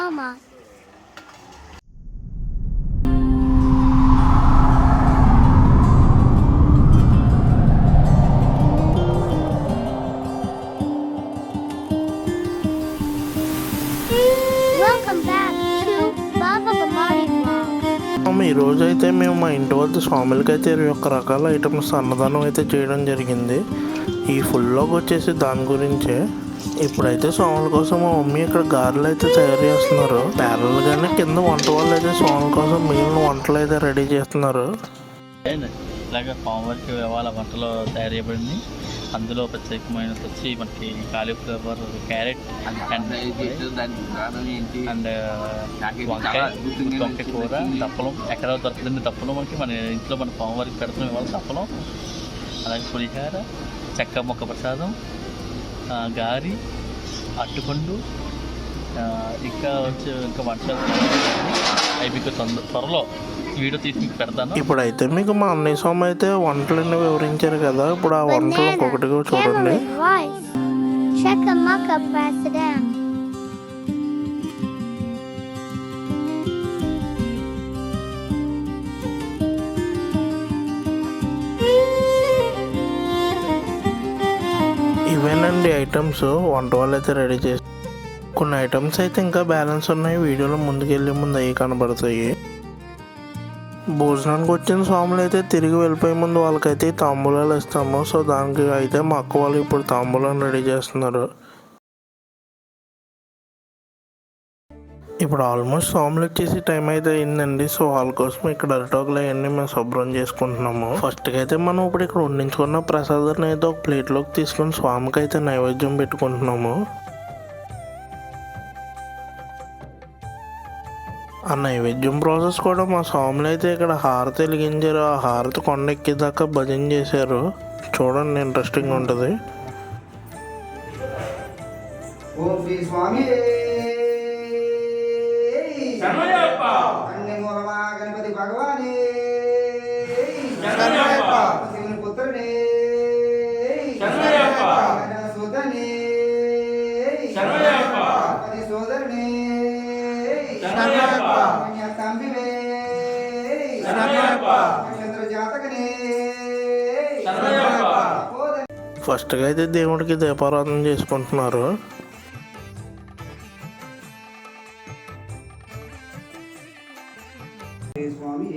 mama. Welcome back to Baba Bamari Vlog. ఈ రోజైతే మేము మా ఇంటి వద్ద స్వాములకైతే 21 రకాల ఐటమ్స్ అన్నదానం అయితే చేయడం జరిగింది. ఈ ఫుల్లోకి వచ్చేసి దాని గురించే. ఇప్పుడైతే స్వాముల కోసం మా మమ్మీ ఇక్కడ గారెలు అయితే తయారు చేస్తున్నారు. ప్యారల్గానే కింద వంట వాళ్ళు అయితే స్వాముల కోసం మిగిలిన వంటలు అయితే రెడీ చేస్తున్నారు. ఇలాగా స్వామివారికి ఇవాళ వంటలో తయారు చేయబడింది. అందులో ప్రత్యేకమైనది వచ్చి మనకి కాలీఫ్లవర్, క్యారెట్ అండ్ వంకాయ కూర, తప్పలం. ఎక్కడ దొరుకుతుంది తప్పలం మనకి, మన ఇంట్లో మన స్వామివారికి పెడుతున్నాం ఇవాళ తప్పలం. అలాగే పులిహార, చెక్క మొక్క ప్రసాదం, గారి, అట్టుపండు, ఇంకా వచ్చి ఇంకా వంటలు అవి మీకు త్వరలో వీడియో తీసి మీకు పెడతాను. ఇప్పుడైతే మీకు మా అన్నయ్య స్వామి అయితే వంటలన్నీ వివరించారు కదా. ఇప్పుడు ఆ వంటలు ఒక్కొక్కటిగా చూడండి. Checka Mucka President. ఇవేనండి ఐటమ్స్ వంట వాళ్ళు అయితే రెడీ చేసి. కొన్ని ఐటమ్స్ అయితే ఇంకా బ్యాలెన్స్ ఉన్నాయి. వీడియోలో ముందుకెళ్ళే ముందు అవి కనబడతాయి. భోజనానికి వచ్చిన స్వాములు అయితే తిరిగి వెళ్ళిపోయే ముందు వాళ్ళకైతే తాంబూలాలు ఇస్తాము. సో దానికి అయితే మా అక్క వాళ్ళు ఇప్పుడు తాంబూలాన్ని రెడీ చేస్తున్నారు. ఇప్పుడు ఆల్మోస్ట్ స్వాములు వచ్చేసి టైం అయితే అయిందండి. సో వాళ్ళ కోసం ఇక్కడ అరటోకులు అవన్నీ మేము శుభ్రం చేసుకుంటున్నాము. ఫస్ట్గా అయితే మనం ఇప్పుడు ఇక్కడ వండించుకున్న ప్రసాదాన్ని అయితే ఒక ప్లేట్లోకి తీసుకొని స్వామికి అయితే నైవేద్యం పెట్టుకుంటున్నాము. ఆ నైవేద్యం ప్రాసెస్ కూడా మా స్వాములు అయితే ఇక్కడ హారతి వెలిగించారు. ఆ హారతి కొండ ఎక్కేదాకా భజన చేశారు. చూడండి, ఇంట్రెస్టింగ్ ఉంటుంది. ఓం శ్రీ స్వామి గణపతి భగవానే శివుని పుత్రుడే సోదరునే సోదరునే తంబివే చంద్ర జాతకనే. ఫస్ట్గా అయితే దేవుడికి దీపారాధన చేసుకుంటున్నారు. స్వామి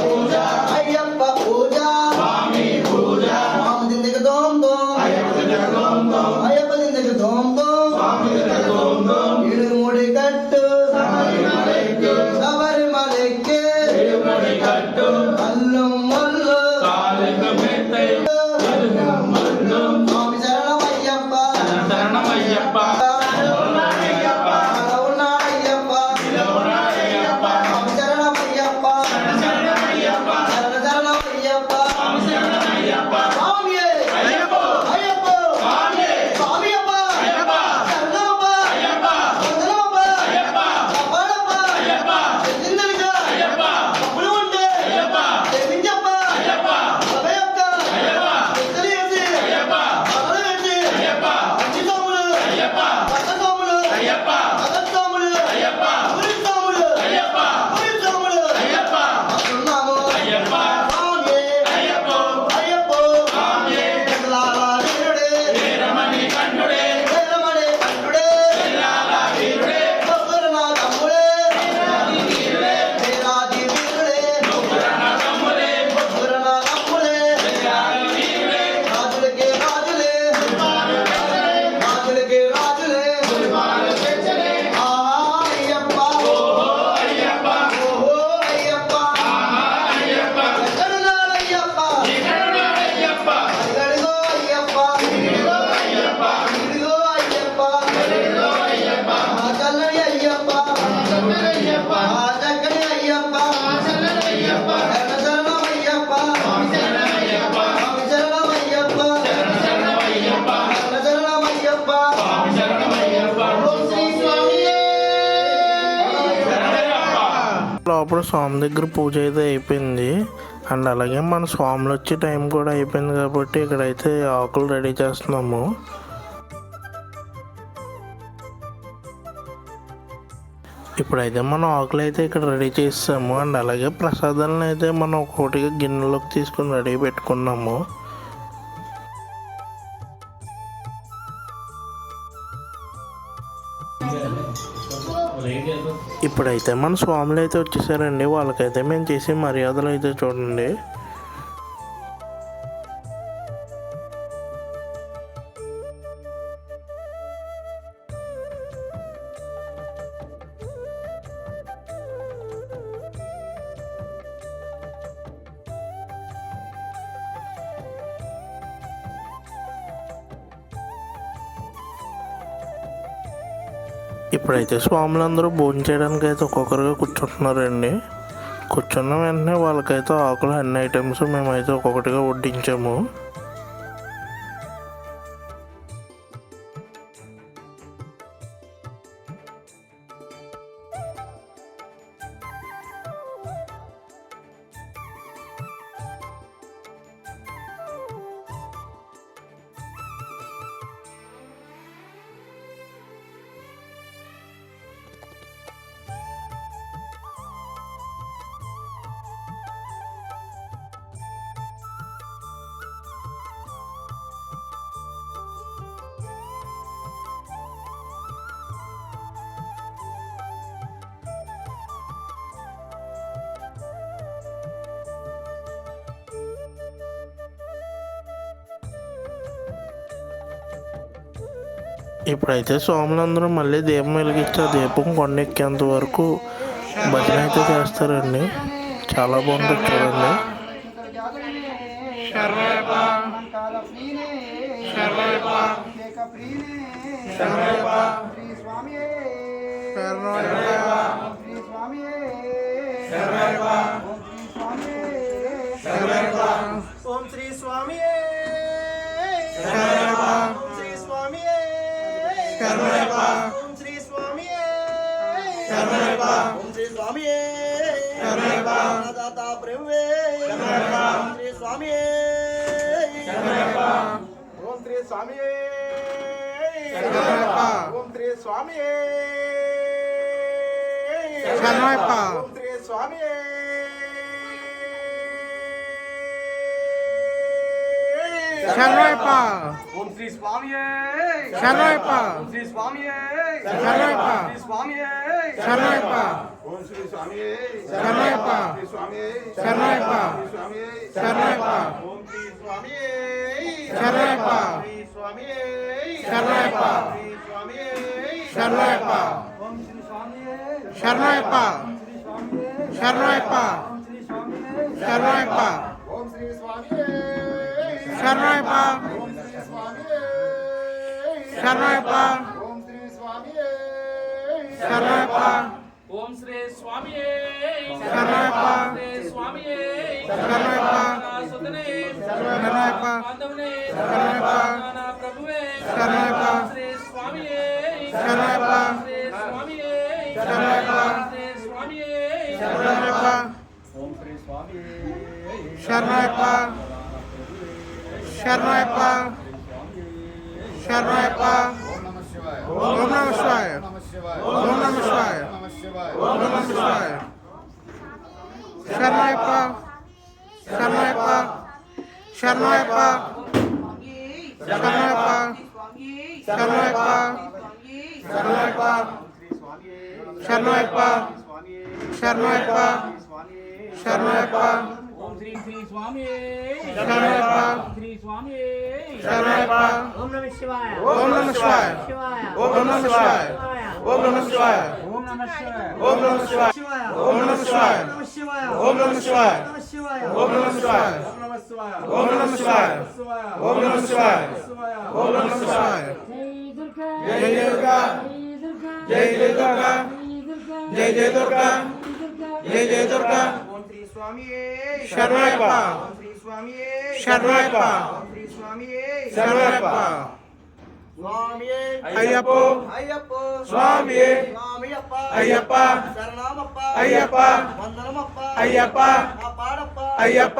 పూజ లోపల స్వామి దగ్గర పూజ అయితే అయిపోయింది. అండ్ అలాగే మన స్వాములు వచ్చే టైం కూడా అయిపోయింది కాబట్టి ఇక్కడైతే ఆకులు రెడీ చేస్తున్నాము. ఇప్పుడైతే మనం ఆకులు అయితే ఇక్కడ రెడీ చేసాము. అండ్ అలాగే ప్రసాదాలను అయితే మనం ఒక్కొక్కటిగా గిన్నెలోకి తీసుకుని రెడీ పెట్టుకున్నాము. ఇప్పుడైతే మన స్వాములు అయితే వచ్చేసారండి. వాళ్ళకైతే మేము చేసే మర్యాదలు అయితే చూడండి. ఇప్పుడైతే స్వాములందరూ భోజనం చేయడానికి అయితే ఒక్కొక్కరుగా కూర్చుంటున్నారండి. కూర్చున్న వెంటనే వాళ్ళకైతే ఆకులు అన్ని ఐటమ్స్ మేమైతే ఒక్కొక్కటిగా వడ్డించాము. ఇప్పుడైతే స్వాములందరూ మళ్ళీ దీపం వెలిగించి ఆ దీపం కొండెక్కేంత వరకు భజన అయితే చేస్తారండి. చాలా బాగుంటుంది చూడండి. ఓం శ్రీ స్వామి ఓం శ్రీ స్వామి ఓం శ్రీ స్వామి దాత ప్రభువే ఓం శ్రీ స్వామి ఓం శ్రీ స్వామి ఓం శ్రీ స్వామి ఓం శ్రీ స్వామి శరణయ్యప్ప ఓం శ్రీ స్వామి శరణయ్యప్ప ఓం శ్రీ స్వామి శరణయ్యప్ప శ్రీ స్వామి శరణయ్యప్ప ఓం శ్రీ స్వామి శరణయ్యప్ప శ్రీ స్వామి శరణయ్యప్ప స్వామి శరణయ్యప్ప ఓం శ్రీ స్వామి శరణయ్యప్ప శ్రీ స్వామి శరణయ్యప్ప శ్రీ స్వామి శరణయ్యప్ప ఓం శ్రీ స్వామి శరణయ్యప్ప శరణయ్యప్ప శరణయ్యప్ప ఓం శ్రీ స్వామి శరణయ్యప్ప ఓం శ్రీ స్వామి శరణయ్యప్ప ఓం శ్రీ స్వామి శరణయ్యప్ప ఓం శ్రీ స్వామి శరణయ్యప్ప స్వామి శరణయ్యప్ప సుతనే శరణయ్యప్ప బాంధవనే శరణయ్యప్ప ప్రభువే శరణయ్యప్ప శ్రీ స్వామి శరణయ్యప్ప శ్రీ స్వామి శరణయ్యప్ప శ్రీ స్వామి శరణయ్యప్ప ఓం శ్రీ స్వామి శరణయ్యప్ప శరణయ్యప్ప శరణయ్యప్ప ఓం నమః శివాయ ఓం నమః శివాయ ఓం నమః శివాయ శరణయ్యప్ప శరణయ్యప్ప శరణయ్యప్ప శరణయ్యప్ప శరణయ్యప్ప శరణయ్యప్ప శరణయ్యప్ప శరణయ్యప్ప శరణయ్యప్ప ఓం శ్రీ శ్రీ స్వామి శరణయ్యప్ప శ్రీ స్వామి శరణయ్యప్ప ఓం నమః శివాయ ఓం నమః శివాయ ఓం నమః శివాయ ఓం నమః శివాయ ఓం నమః శివాయ ఓం నమః శివాయ ఓం నమః శివాయ ఓం నమః శివాయ ఓం నమః శివాయ ఓం నమః శివాయ ఓం నమః శివాయ ఓం నమః శివాయ జై దుర్గా జై దుర్గా జై జై దుర్గా జై జై దుర్గా ఓం శ్రీ స్వామియే శరణయ్యప్ప ఓం శ్రీ స్వామియే శరణయ్యప్ప ఓం శ్రీ స్వామియే శరణయ్యప్ప స్వామియే అయ్యప్ప అయ్యప్ప స్వామియే స్వామియప్ప అయ్యప్ప శరణమప్ప అయ్యప్ప వందనమప్ప అయ్యప్ప కాపాడప్ప అయ్యప్ప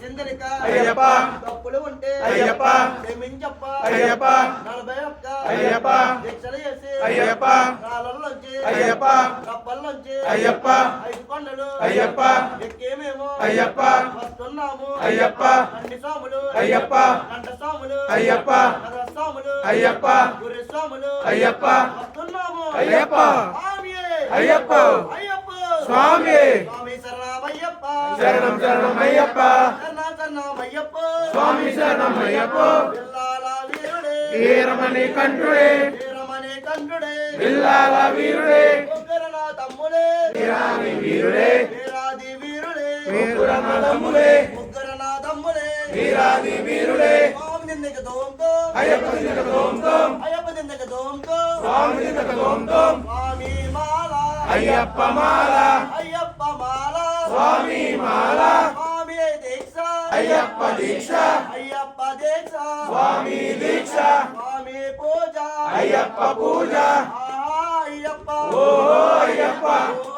చిందలిక అయ్యప్ప తప్పులు ఉంటే అయ్యప్ప క్షమించప్ప అయ్యప్ప 41 అయ్యప్ప దీక్షలు చేసి అయ్యప్ప కాళ్ళల్లోంచి అయ్యప్ప కప్పల్లోంచి అయ్యప్ప 5 కొండలు అయ్యప్ప ఎక్కేమేమో అయ్యప్ప వస్తున్నాము అయ్యప్ప కండి స్వాములు అయ్యప్ప కంట స్వాములు అయ్యప్ప కథ స్వాములు అయ్యప్ప గురి స్వాములు అయ్యప్ప వస్తున్నాము అయ్యప్ప స్వామియే అయ్యప్ప అయ్యప్ప స్వామి స్వామి శరణమయ్యప్ప శరణం శరణం అయ్యప్ప శరణమయ్యప్ప స్వామి శరణం అయ్యప్ప పిల్లాల వీరుడే వీరమణి కంఠుడే వీరమణి కంఠుడే పిల్లాల వీరుడే ముగ్గురన తమ్ముడే వీరాని వీరుడే వీరాది వీరుడే వీరురన తమ్ముడే ముగ్గురన తమ్ముడే వీరాది వీరుడే స్వామి నిందక దోంతో అయ్యప్ప దినక దోం దోం అయ్యప్ప నిందక దోంతో స్వామి దినక దోం దోం స్వామి మాల అయ్యప్ప మాల అయ్యప్ప మాల స్వామి మాల స్వామి దీక్ష అయ్యప్ప దీక్ష అయ్యప్ప దీక్ష స్వామి దీక్ష స్వామి పూజ అయ్యప్ప పూజ ఆహా అయ్యప్ప ఓహో అయ్యప్ప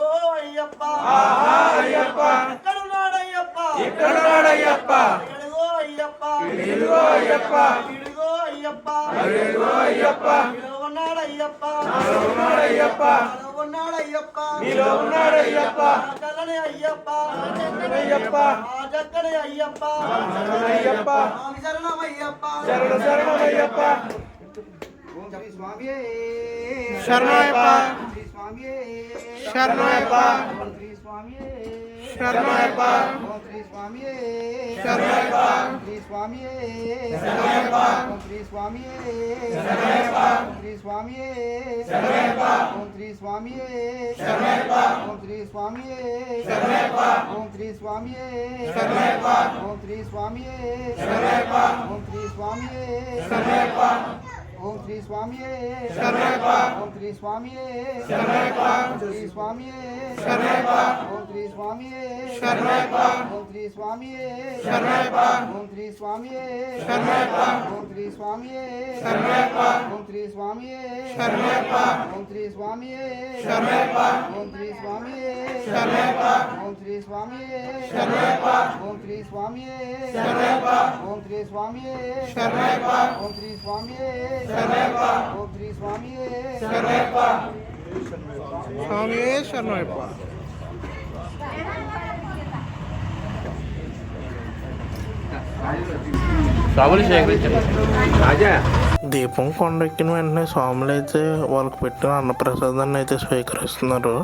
ఓ అయ్యప్ప ఆహా అయ్యప్ప ఎక్కడున్నాడు అయ్యప్ప ఇక్కడున్నాడు అయ్యప్ప ఇడుగో అయ్యప్ప ఇదిగో అయ్యప్ప ఇడుగో అయ్యప్ప ఇదిగో అయ్యప్ప ఇడుగో ఉన్నాడు అయ్యప్ప నాలో ఉన్నాడు అయ్యప్ప ఇడుగో ఉన్నాడు అయ్యప్ప నీలో ఉన్నాడు అయ్యప్ప చల్లని అయ్యప్ప అయ్యప్ప ఆ చక్కని అయ్యప్ప అయ్యప్ప స్వామి శరణం అయ్యప్ప శరణ శరణం అయ్యప్ప ఓం శ్రీ స్వామియే శరణయ్యప్ప శ్రీ స్వామియే శరణయ్యప్ప ఓం శ్రీ స్వామియే శరణయ్యప్ప ఓం శ్రీ స్వామియే శరణయ్యప్ప శ్రీ స్వామియే శరణయ్యప్ప ఓం శ్రీ స్వామియే శరణయ్యప్ప ఓం శ్రీ స్వామియే శరణయ్యప్ప ఓం శ్రీ స్వామియే శరణయ్యప్ప ఓం శ్రీ స్వామియే శరణయ్యప్ప ఓం శ్రీ స్వామియే శరణయ్యప్ప ఓం శ్రీ స్వామియే శరణయ్యప్ప ఓం శ్రీ స్వామియే శరణయ్యప్ప ఓం శ్రీ స్వామియే శరణయ్యప్ప ఓం శ్రీ స్వామియే శరణయ్యప్ప శ్రీ స్వామియే శరణయ్యప్ప ఓం శ్రీ స్వామియే శరణయ్యప్ప ఓం శ్రీ స్వామియే శరణయ్యప్ప ఓం శ్రీ స్వామియే శరణయ్యప్ప ఓం శ్రీ స్వామియే శరణయ్యప్ప ఓం శ్రీ స్వామియే శరణయ్యప్ప ఓం శ్రీ స్వామియే శరణయ్యప్ప ఓం శ్రీ స్వామియే శరణయ్యప్ప ఓం శ్రీ స్వామియే శరణయ్యప్ప ఓం శ్రీ స్వామియే శరణయ్యప్ప ఓం శ్రీ స్వామియే శరణయ్యప్ప ఓం శ్రీ స్వామియే శరణయ్యప్ప ఓం శ్రీ స్వామియే శరణయ్యప్ప స్వామి శరణయ్యప్ప స్వాములు సేకరించారు దీపం కొండెక్కిన వెంటనే స్వాములు అయితే వాళ్ళకి పెట్టిన అన్నప్రసాదాన్ని అయితే స్వీకరిస్తున్నారు.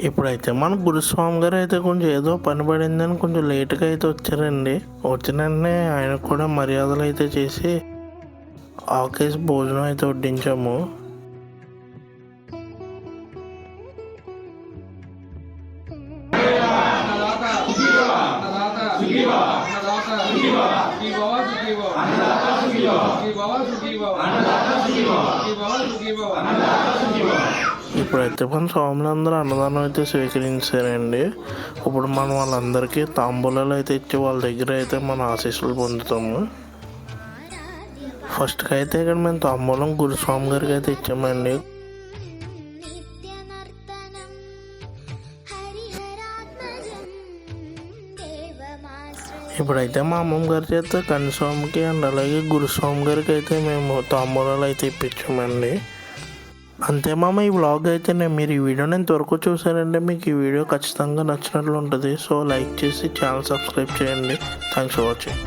ఇప్పుడైతే మన గురుస్వామి గారు అయితే కొంచెం ఏదో పని పడిందని కొంచెం లేట్గా అయితే వచ్చారండి. వచ్చిన వెంటనే ఆయనకు కూడా మర్యాదలు అయితే చేసి ఆకేసి భోజనం అయితే వడ్డించాము. ఇప్పుడైతే మన స్వాములందరూ అన్నదానం అయితే స్వీకరించారండి. ఇప్పుడు మనం వాళ్ళందరికీ తాంబూలాలు అయితే ఇచ్చి వాళ్ళ దగ్గర అయితే మన ఆశీస్సులు పొందుతాము. ఫస్ట్కి అయితే ఇక్కడ మేము తాంబూలం గురుస్వామి గారికి అయితే ఇచ్చామండి. ఇప్పుడైతే మా అమ్మమ్మ గారి చేత కన్నిస్వామికి అండ్ అలాగే గురుస్వామి గారికి అయితే మేము తాంబూలాలు అయితే ఇప్పించామండి. అంతే మామ, ఈ వ్లాగ్ అయితే మీరు ఈ వీడియోని ఎంతవరకు చూసారంటే మీకు ఈ వీడియో ఖచ్చితంగా నచ్చినట్లు ఉంటుంది. సో లైక్ చేసి ఛానల్ సబ్స్క్రైబ్ చేయండి. Thanks for watching.